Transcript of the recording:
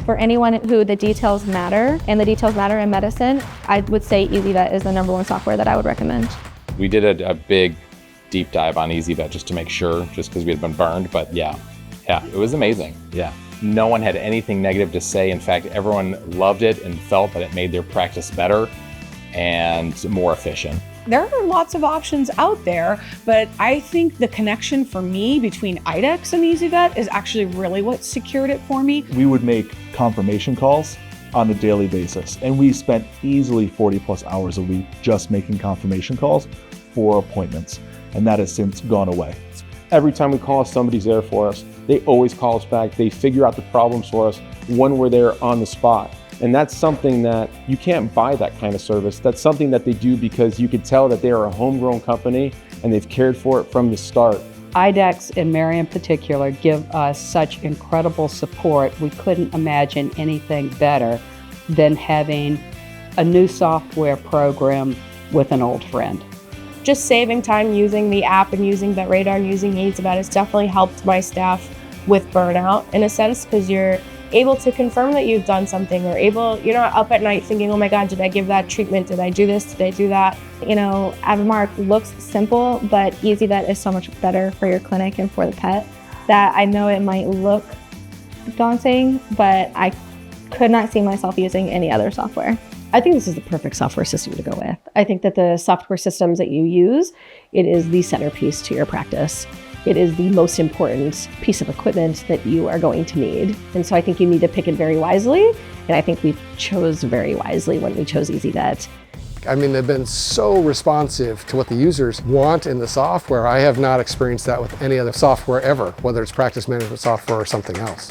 For anyone who the details matter, and the details matter in medicine, I would say ezyVet is the #1 software that I would recommend. We did a big deep dive on ezyVet just to make sure, just because we had been burned, but yeah, it was amazing. Yeah, no one had anything negative to say. In fact, everyone loved it and felt that it made their practice better and more efficient. There are lots of options out there, but I think the connection for me between IDEXX and ezyVet is actually really what secured it for me. We would make confirmation calls on a daily basis, and we spent easily 40+ hours a week just making confirmation calls for appointments, and that has since gone away. Every time we call, somebody's there for us. They always call us back. They figure out the problems for us when we're there on the spot. And that's something that you can't buy, that kind of service. That's something that they do because you could tell that they are a homegrown company and they've cared for it from the start. IDEXX and Mary in particular give us such incredible support. We couldn't imagine anything better than having a new software program with an old friend. Just saving time using the app and using VetRadar and using ezyVet has definitely helped my staff with burnout in a sense, because you're able to confirm that you've done something, or you're not up at night thinking, oh my God, did I give that treatment? Did I do this? Did I do that? You know, Avmark looks simple, but ezyVet is so much better for your clinic and for the pet that I know it might look daunting, but I could not see myself using any other software. I think this is the perfect software system to go with. I think that the software systems that you use, it is the centerpiece to your practice. It is the most important piece of equipment that you are going to need. And so I think you need to pick it very wisely. And I think we chose very wisely when we chose ezyVet. I mean, they've been so responsive to what the users want in the software. I have not experienced that with any other software ever, whether it's practice management software or something else.